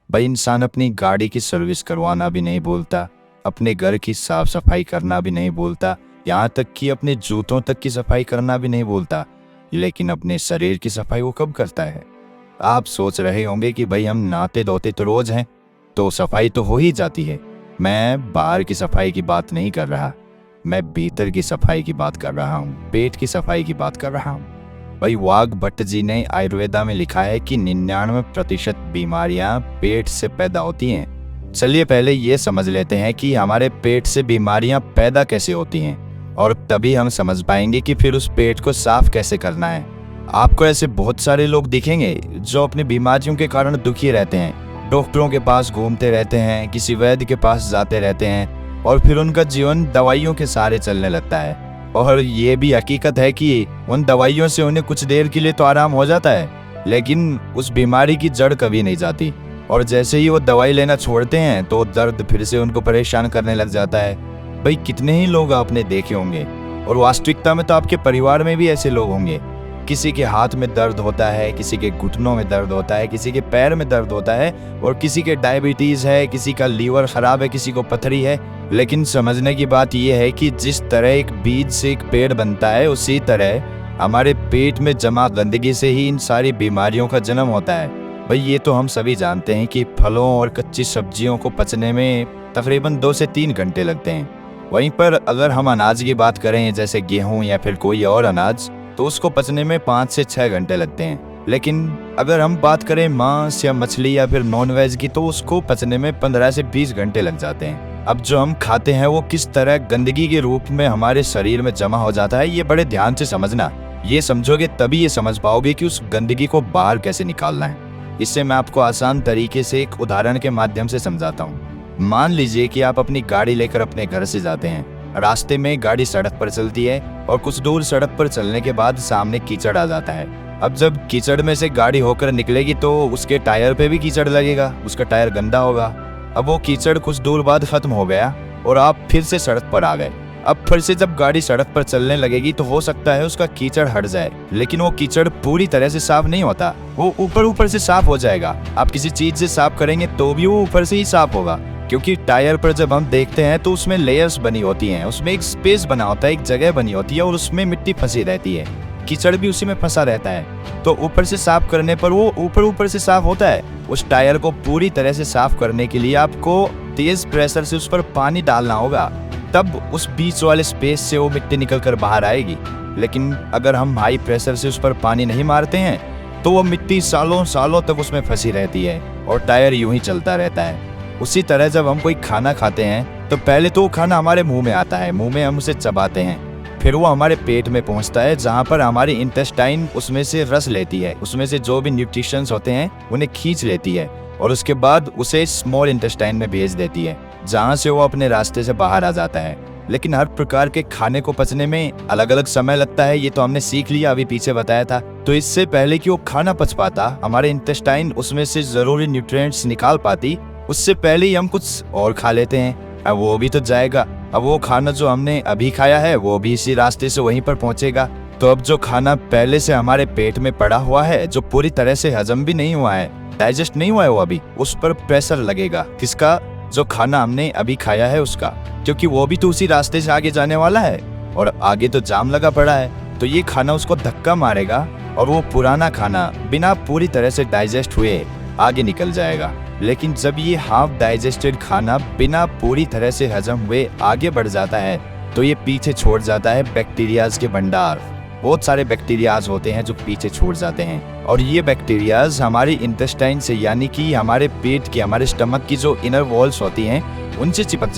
भाई इंसान अपनी गाड़ी की सर्विस करवाना भी नहीं भूलता, अपने घर की साफ सफाई करना भी नहीं भूलता, यहाँ तक कि अपने जूतों तक की सफाई करना भी नहीं भूलता। लेकिन अपने शरीर की सफाई वो कब करता है? आप सोच रहे होंगे कि भाई हम नहाते धोते तो रोज हैं, तो सफाई तो हो ही जाती है। मैं बाहर की सफाई की बात नहीं कर रहा, मैं भीतर की सफाई की बात कर रहा हूँ, पेट की सफाई की बात कर रहा हूँ। भाई वाघ भट्ट जी ने आयुर्वेदा में लिखा है कि 99% बीमारियां पेट से पैदा होती हैं। चलिए पहले ये समझ लेते हैं कि हमारे पेट से बीमारियां पैदा कैसे होती हैं, और तभी हम समझ पाएंगे कि फिर उस पेट को साफ कैसे करना है। आपको ऐसे बहुत सारे लोग दिखेंगे जो अपनी बीमारियों के कारण दुखी रहते हैं, डॉक्टरों के पास घूमते रहते हैं, किसी वैद्य के पास जाते रहते हैं, और फिर उनका जीवन दवाइयों के सहारे चलने लगता है। और ये भी हकीकत है कि उन दवाइयों से उन्हें कुछ देर के लिए तो आराम हो जाता है, लेकिन उस बीमारी की जड़ कभी नहीं जाती। और जैसे ही वो दवाई लेना छोड़ते हैं तो दर्द फिर से उनको परेशान करने लग जाता है। भाई कितने ही लोग आपने देखे होंगे, और वास्तविकता में तो आपके परिवार में भी ऐसे लोग होंगे। किसी के हाथ में दर्द होता है, किसी के घुटनों में दर्द होता है, किसी के पैर में दर्द होता है, और किसी के डायबिटीज है, किसी का लीवर खराब है, किसी को पथरी है। लेकिन समझने की बात यह है कि जिस तरह एक बीज से एक पेड़ बनता है, उसी तरह हमारे पेट में जमा गंदगी से ही इन सारी बीमारियों का जन्म होता है। भाई ये तो हम सभी जानते हैं कि फलों और कच्ची सब्जियों को पचने में तकरीबन 2 से 3 घंटे लगते हैं। वहीं पर अगर हम अनाज की बात करें, जैसे गेहूं या फिर कोई और अनाज, तो उसको पचने में 5 से 6 घंटे लगते हैं। लेकिन अगर हम बात करें मांस या मछली या फिर नॉन वेज की, तो उसको पचने में 15 से 20 घंटे लग जाते हैं। अब जो हम खाते हैं वो किस तरह गंदगी के रूप में हमारे शरीर में जमा हो जाता है, ये बड़े ध्यान से समझना। ये समझोगे तभी ये समझ पाओगे कि उस गंदगी को बाहर कैसे निकालना है। इससे मैं आपको आसान तरीके से एक उदाहरण के माध्यम से समझाता हूँ। मान लीजिए कि आप अपनी गाड़ी लेकर अपने घर से जाते हैं। रास्ते में गाड़ी सड़क पर चलती है, और कुछ दूर सड़क पर चलने के बाद सामने कीचड़ आ जाता है। अब जब कीचड़ में से गाड़ी होकर निकलेगी तो उसके टायर पे भी कीचड़ लगेगा, उसका टायर गंदा होगा। अब वो कीचड़ कुछ दूर बाद खत्म हो गया और आप फिर से सड़क पर आ गए। अब फिर से जब गाड़ी सड़क पर चलने लगेगी तो हो सकता है उसका कीचड़ हट जाए, लेकिन वो कीचड़ पूरी तरह से साफ नहीं होता, वो ऊपर ऊपर से साफ हो जाएगा। आप किसी चीज से साफ करेंगे तो भी वो ऊपर से ही साफ होगा, क्योंकि टायर पर जब हम देखते हैं तो उसमें लेयर्स बनी होती हैं, उसमें एक स्पेस बना होता है, एक जगह बनी होती है, और उसमें मिट्टी फंसी रहती है, कीचड़ भी उसी में फंसा रहता है। तो ऊपर से साफ करने पर वो ऊपर ऊपर से साफ होता है। उस टायर को पूरी तरह से साफ करने के लिए आपको तेज प्रेशर से उस पर पानी डालना होगा, तब उस बीच वाले स्पेस से वो मिट्टी निकल कर बाहर आएगी। लेकिन अगर हम हाई प्रेशर से उस पर पानी नहीं मारते हैं तो वो मिट्टी सालों सालों तक उसमें फंसी रहती है और टायर यूं ही चलता रहता है। उसी तरह जब हम कोई खाना खाते हैं तो पहले तो वो खाना हमारे मुंह में आता है, मुंह में हम उसे चबाते हैं, फिर वो हमारे पेट में पहुंचता है, जहां पर हमारी इंटेस्टाइन उसमें से रस लेती है, उसमें से जो भी न्यूट्रिशंस होते हैं उन्हें खींच लेती है, और उसके बाद उसे स्मॉल इंटेस्टाइन में भेज देती है, जहां से वो अपने रास्ते से बाहर आ जाता है। लेकिन हर प्रकार के खाने को पचने में अलग अलग समय लगता है, ये तो हमने सीख लिया, अभी पीछे बताया था। तो इससे पहले कि वो खाना पच पाता, हमारे इंटेस्टाइन उसमें से जरूरी न्यूट्रिएंट्स निकाल पाती, उससे पहले ही हम कुछ और खा लेते हैं। अब वो भी तो जाएगा, अब वो खाना जो हमने अभी खाया है वो भी इसी रास्ते से वहीं पर पहुंचेगा। तो अब जो खाना पहले से हमारे पेट में पड़ा हुआ है, जो पूरी तरह से हजम भी नहीं हुआ है, डाइजेस्ट नहीं हुआ है, वो अभी उस पर प्रेशर लगेगा। किसका? जो खाना हमने अभी खाया है उसका, क्योंकि वो भी तो उसी रास्ते से आगे जाने वाला है, और आगे तो जाम लगा पड़ा है। तो ये खाना उसको धक्का मारेगा और वो पुराना खाना बिना पूरी तरह से डाइजेस्ट हुए आगे निकल जाएगा। लेकिन जब ये हाफ डाइजेस्टेड खाना बिना पूरी तरह से हजम हुए आगे बढ़ जाता है तो ये पीछे छोड़ जाता है बैक्टीरियाज के भंडार। बहुत सारे बैक्टीरियाज होते हैं जो पीछे छोड़ जाते हैं, और ये बैक्टीरियाज हमारी इंटेस्टाइन से, यानी कि हमारे पेट की, हमारे स्टमक की जो इनर वॉल्स होती हैं उनसे चिपट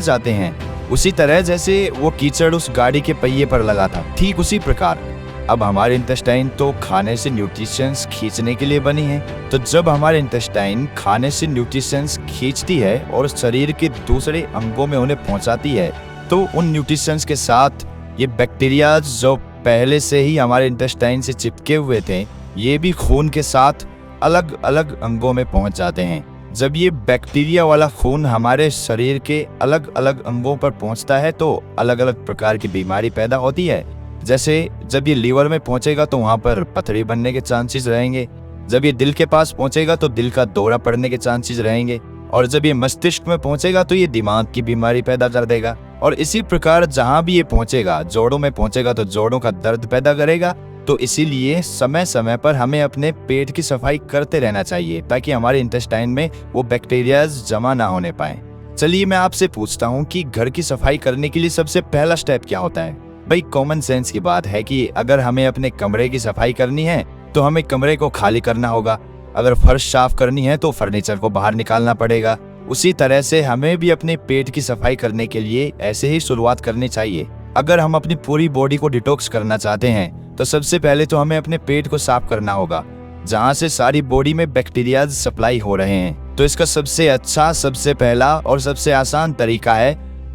जाते हैं। उसी तरह जैसे वो कीचड़ उस गाड़ी के पहिए पर लगा था, ठीक उसी प्रकार अब हमारे इंटेस्टाइन तो खाने से न्यूट्रिशंस खींचने के लिए बनी है। तो जब हमारे इंटेस्टाइन खाने से न्यूट्रिशंस खींचती है और शरीर के दूसरे अंगों में उन्हें पहुंचाती है, तो उन न्यूट्रिशंस के साथ ये बैक्टीरिया जो पहले से ही हमारे इंटेस्टाइन से चिपके हुए थे, ये भी खून के साथ अलग अलग अंगों में पहुंच जाते हैं। जब ये बैक्टीरिया वाला खून हमारे शरीर के अलग अलग अंगों पर पहुंचता है तो अलग अलग प्रकार की बीमारी पैदा होती है। जैसे जब ये लीवर में पहुंचेगा तो वहां पर पथरी बनने के चांसेस रहेंगे, जब ये दिल के पास पहुंचेगा तो दिल का दौरा पड़ने के चांसेस रहेंगे, और जब ये मस्तिष्क में पहुंचेगा तो ये दिमाग की बीमारी पैदा कर देगा। और इसी प्रकार जहां भी ये पहुंचेगा, जोड़ों में पहुंचेगा तो जोड़ों का दर्द पैदा करेगा। तो इसीलिए समय समय पर हमें अपने पेट की सफाई करते रहना चाहिए, ताकि हमारे इंटेस्टाइन में वो बैक्टीरियाज जमा ना होने पाए। चलिए मैं आपसे पूछता हूँ कि घर की सफाई करने के लिए सबसे पहला स्टेप क्या होता है? भाई कॉमन सेंस की बात है कि अगर हमें अपने कमरे की सफाई करनी है तो हमें कमरे को खाली करना होगा। अगर फर्श साफ करनी है तो फर्नीचर को बाहर निकालना पड़ेगा। उसी तरह से हमें भी अपने पेट की सफाई करने के लिए ऐसे ही शुरुआत करनी चाहिए। अगर हम अपनी पूरी बॉडी को डिटॉक्स करना चाहते हैं तो सबसे पहले तो हमें अपने पेट को साफ करना होगा, जहाँ से सारी बॉडी में बैक्टीरिया सप्लाई हो रहे हैं। तो इसका सबसे अच्छा, सबसे पहला और सबसे आसान तरीका है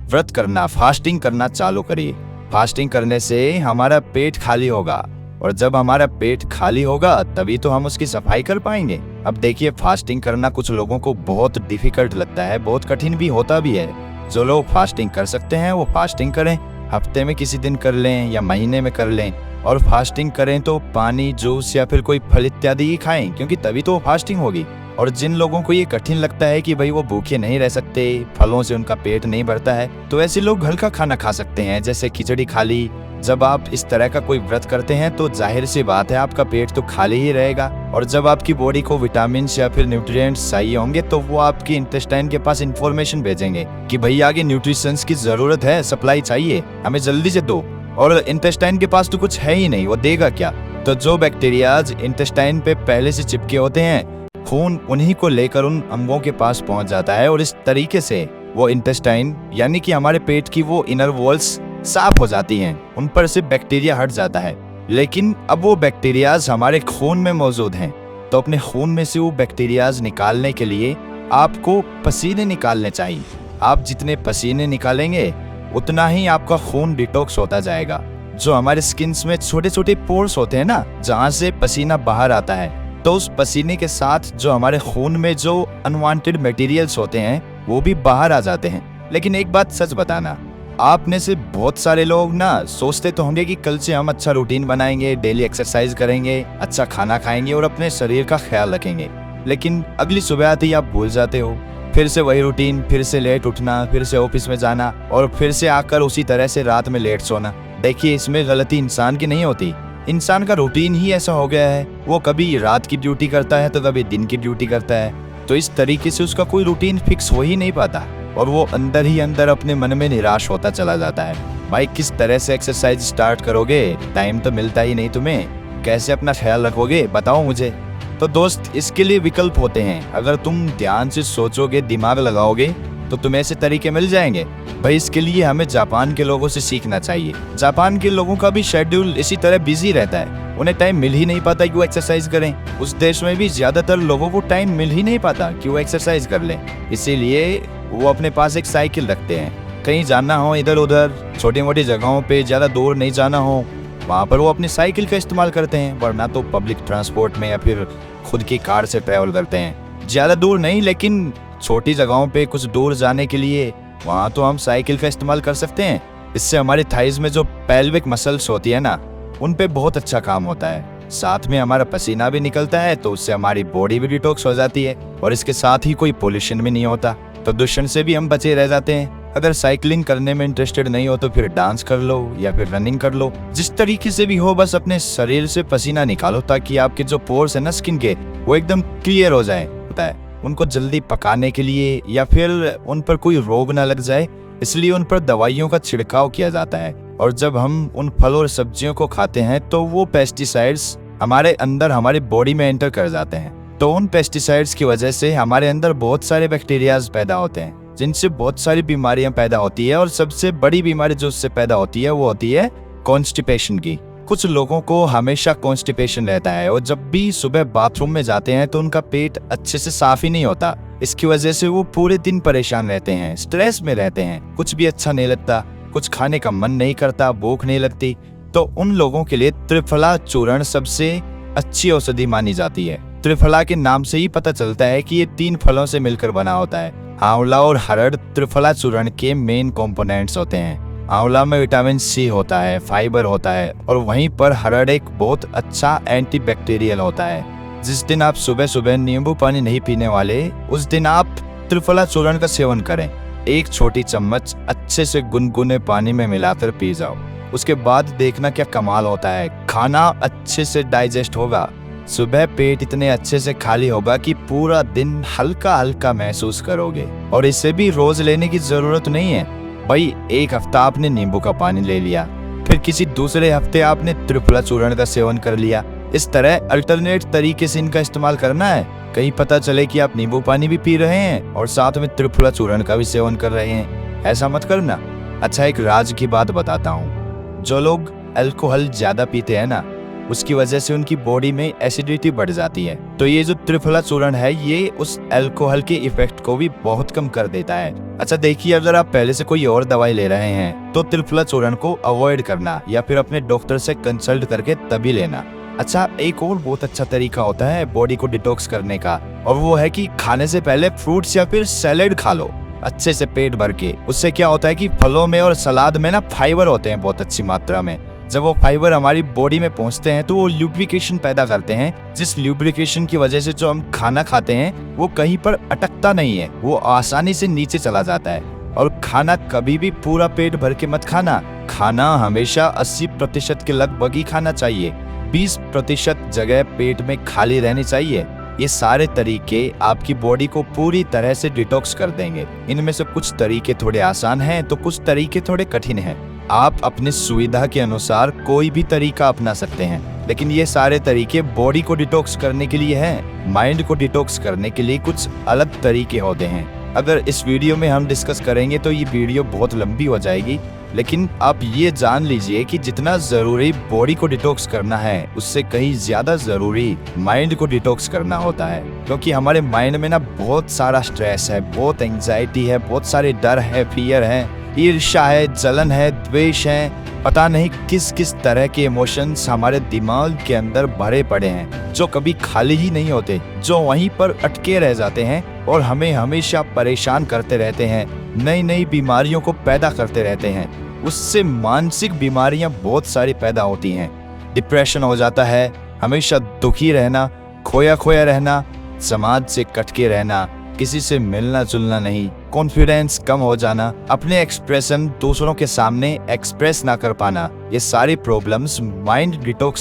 व्रत करना, फास्टिंग करना चालू करिए। फास्टिंग करने से हमारा पेट खाली होगा, और जब हमारा पेट खाली होगा तभी तो हम उसकी सफाई कर पाएंगे। अब देखिए, फास्टिंग करना कुछ लोगों को बहुत डिफिकल्ट लगता है, बहुत कठिन भी होता भी है। जो लोग फास्टिंग कर सकते हैं वो फास्टिंग करें, हफ्ते में किसी दिन कर लें या महीने में कर लें। और फास्टिंग करें तो पानी, जूस या फिर कोई फल इत्यादि ही खाएं, क्योंकि तभी तो फास्टिंग होगी। और जिन लोगों को ये कठिन लगता है कि भाई वो भूखे नहीं रह सकते, फलों से उनका पेट नहीं भरता है, तो ऐसे लोग हल्का खाना खा सकते हैं, जैसे खिचड़ी खा ली। जब आप इस तरह का कोई व्रत करते हैं तो जाहिर सी बात है आपका पेट तो खाली ही रहेगा। और जब आपकी बॉडी को विटामिन या फिर न्यूट्रिएंट्स चाहिए होंगे तो वो आपकी इंटेस्टाइन के पास इंफॉर्मेशन भेजेंगे कि भाई आगे न्यूट्रिशंस की जरूरत है, सप्लाई चाहिए, हमें जल्दी से दो। और इंटेस्टाइन के पास तो कुछ है ही नहीं, वो देगा क्या? तो जो बैक्टीरियाज इंटेस्टाइन पे पहले से चिपके होते हैं, खून उन्हीं को लेकर उन अंगों के पास पहुंच जाता है, और इस तरीके से वो इंटेस्टाइन यानी कि हमारे पेट की वो इनर वॉल्स साफ हो जाती हैं, उन पर से बैक्टीरिया हट जाता है। लेकिन अब वो बैक्टीरियाज हमारे खून में मौजूद हैं, तो अपने खून में से वो बैक्टीरियाज निकालने के लिए आपको पसीने निकालने चाहिए। आप जितने पसीने निकालेंगे उतना ही आपका खून डिटॉक्स होता जाएगा। जो हमारे स्किन्स में छोटे छोटे पोर्स होते हैं ना, जहाँ से पसीना बाहर आता है, तो उस पसीने के साथ जो हमारे खून में जो अनवांटेड मटेरियल्स होते हैं वो भी बाहर आ जाते हैं। लेकिन एक बात सच बताना, आप में से बहुत सारे लोग ना सोचते तो होंगे कि कल से हम अच्छा रूटीन बनाएंगे, डेली एक्सरसाइज करेंगे, अच्छा खाना खाएंगे और अपने शरीर का ख्याल रखेंगे। लेकिन अगली सुबह आते ही आप भूल जाते हो, फिर से वही रूटीन, फिर से लेट उठना, फिर से ऑफिस में जाना और फिर से आकर उसी तरह से रात में लेट सोना। देखिए, इसमें गलती इंसान की नहीं होती, इंसान का रूटीन ही ऐसा हो गया है। वो कभी रात की ड्यूटी करता है तो कभी दिन की ड्यूटी करता है, तो इस तरीके से उसका कोई रूटीन फिक्स हो ही नहीं पाता और वो अंदर ही अंदर अपने मन में निराश होता चला जाता है। भाई किस तरह से एक्सरसाइज स्टार्ट करोगे? टाइम तो मिलता ही नहीं तुम्हें, कैसे अपना ख्याल रखोगे बताओ मुझे। तो दोस्त, इसके लिए विकल्प होते हैं। अगर तुम ध्यान से सोचोगे, दिमाग लगाओगे तो तुम्हें ऐसे तरीके मिल जाएंगे। भाई इसके लिए हमें जापान के लोगों से सीखना चाहिए। जापान के लोगों का भी शेड्यूल इसी तरह बिजी रहता है, उन्हें टाइम मिल ही नहीं पाता कि वो एक्सरसाइज करें। उस देश में भी ज्यादातर लोगों को टाइम मिल ही नहीं पाता कि वो एक्सरसाइज कर लें, इसीलिए वो अपने पास एक साइकिल रखते हैं। कहीं जाना हो इधर उधर, छोटी मोटी जगहों पे, ज्यादा दूर नहीं जाना हो, वहाँ पर वो अपनी साइकिल का इस्तेमाल करते हैं, वरना तो पब्लिक ट्रांसपोर्ट में या फिर खुद की कार से ट्रैवल करते हैं। ज्यादा दूर नहीं, लेकिन छोटी जगहों पे कुछ दूर जाने के लिए वहाँ तो हम साइकिल का इस्तेमाल कर सकते हैं। इससे हमारे थाइज में जो पेल्विक मसल्स होती है ना, उन पे बहुत अच्छा काम होता है। साथ में हमारा पसीना भी निकलता है, तो उससे हमारी बॉडी भी डिटॉक्स हो जाती है और इसके साथ ही कोई पोल्यूशन भी नहीं होता, प्रदूषण से भी हम बचे रह जाते हैं। अगर साइकिलिंग करने में इंटरेस्टेड नहीं हो तो फिर डांस कर लो या फिर रनिंग कर लो, जिस तरीके से भी हो, बस अपने शरीर से पसीना निकालो ताकि आपके जो पोर्स है ना स्किन के, वो एकदम क्लियर हो जाए। होता है उनको जल्दी पकाने के लिए या फिर उन पर कोई रोग ना लग जाए, इसलिए उन पर दवाइयों का छिड़काव किया जाता है। और जब हम उन फलों और सब्जियों को खाते हैं तो वो पेस्टिसाइड्स हमारे अंदर, हमारे बॉडी में एंटर कर जाते हैं। तो उन पेस्टिसाइड्स की वजह से हमारे अंदर बहुत सारे बैक्टीरियाज पैदा होते हैं, जिनसे बहुत सारी बीमारियां पैदा होती है। और सबसे बड़ी बीमारी जो उससे पैदा होती है वो होती है कॉन्स्टिपेशन की। कुछ लोगों को हमेशा कॉन्स्टिपेशन रहता है और जब भी सुबह बाथरूम में जाते हैं तो उनका पेट अच्छे से साफ ही नहीं होता। इसकी वजह से वो पूरे दिन परेशान रहते हैं, स्ट्रेस में रहते हैं, कुछ भी अच्छा नहीं लगता, कुछ खाने का मन नहीं करता, भूख नहीं लगती। तो उन लोगों के लिए त्रिफला चूर्ण सबसे अच्छी औषधि मानी जाती है। त्रिफला के नाम से ही पता चलता है कि ये 3 फलों से मिलकर बना होता है। आंवला और हरड़ त्रिफला चूर्ण के मेन कंपोनेंट्स होते हैं। आंवला में विटामिन सी होता है, फाइबर होता है, और वहीं पर हरड़ एक बहुत अच्छा एंटीबैक्टीरियल होता है। जिस दिन आप सुबह सुबह नींबू पानी नहीं पीने वाले, उस दिन आप त्रिफला चूर्ण का सेवन करें। एक छोटी चम्मच अच्छे से गुनगुने पानी में मिलाकर पी जाओ। उसके बाद देखना क्या कमाल होता है। खाना अच्छे से डाइजेस्ट होगा, सुबह पेट इतने अच्छे से खाली होगा कि पूरा दिन हल्का हल्का महसूस करोगे। और इसे भी रोज लेने की जरूरत नहीं है भाई। एक हफ्ता आपने नींबू का पानी ले लिया, फिर किसी दूसरे हफ्ते आपने त्रिफला चूर्ण का सेवन कर लिया। इस तरह अल्टरनेट तरीके से इनका इस्तेमाल करना है। कहीं पता चले कि आप नींबू पानी भी पी रहे हैं और साथ में त्रिफला चूर्ण का भी सेवन कर रहे हैं। ऐसा मत करना। अच्छा, एक राज की बात बताता हूँ। जो लोग अल्कोहल ज्यादा पीते हैं ना, उसकी वजह से उनकी बॉडी में एसिडिटी बढ़ जाती है। तो ये जो त्रिफला चूर्ण है, ये उस अल्कोहल के इफेक्ट को भी बहुत कम कर देता है। अच्छा देखिए, अगर आप पहले से कोई और दवाई ले रहे हैं तो त्रिफला चूर्ण को अवॉइड करना या फिर अपने डॉक्टर से कंसल्ट करके तभी लेना। अच्छा, एक और बहुत अच्छा तरीका होता है बॉडी को डिटॉक्स करने का, और वो है कि खाने से पहले फ्रूट्स या फिर सैलेड खा लो अच्छे से पेट भर के। उससे क्या होता है कि फलों में और सलाद में ना फाइबर होते हैं बहुत अच्छी मात्रा में। जब वो फाइबर हमारी बॉडी में पहुंचते हैं तो वो ल्यूब्रिकेशन पैदा करते हैं, जिस ल्यूब्रिकेशन की वजह से जो हम खाना खाते हैं वो कहीं पर अटकता नहीं है, वो आसानी से नीचे चला जाता है। और खाना कभी भी पूरा पेट भर के मत खाना। खाना हमेशा 80% के लगभग ही खाना चाहिए। 20% जगह पेट में खाली रहनी चाहिए। ये सारे तरीके आपकी बॉडी को पूरी तरह से डिटॉक्स कर देंगे। इनमें से कुछ तरीके थोड़े आसान हैं तो कुछ तरीके थोड़े कठिन हैं। आप अपनी सुविधा के अनुसार कोई भी तरीका अपना सकते हैं, लेकिन ये सारे तरीके बॉडी को डिटॉक्स करने के लिए हैं। माइंड को डिटॉक्स करने के लिए कुछ अलग तरीके होते हैं। अगर इस वीडियो में हम डिस्कस करेंगे तो ये वीडियो बहुत लंबी हो जाएगी, लेकिन आप ये जान लीजिए कि जितना जरूरी बॉडी को डिटॉक्स करना है, उससे कहीं ज्यादा जरूरी माइंड को डिटॉक्स करना होता है। क्योंकि हमारे माइंड में ना बहुत सारा स्ट्रेस है, बहुत एंजाइटी है, बहुत सारे डर है, फियर है, ईर्ष्या है, जलन है, द्वेष है, पता नहीं किस किस तरह के इमोशंस हमारे दिमाग के अंदर भरे पड़े हैं, जो कभी खाली ही नहीं होते, जो वहीं पर अटके रह जाते हैं और हमें हमेशा परेशान करते रहते हैं, नई नई बीमारियों को पैदा करते रहते हैं। उससे मानसिक बीमारियां बहुत सारी पैदा होती हैं। डिप्रेशन हो जाता है, हमेशा दुखी रहना, खोया खोया रहना, समाज से कटके रहना, किसी से मिलना जुलना नहीं, कॉन्फिडेंस कम हो जाना, अपने एक्सप्रेशन दूसरों के सामने एक्सप्रेस ना कर पाना, ये सारी प्रॉब्लम्स माइंड डिटॉक्स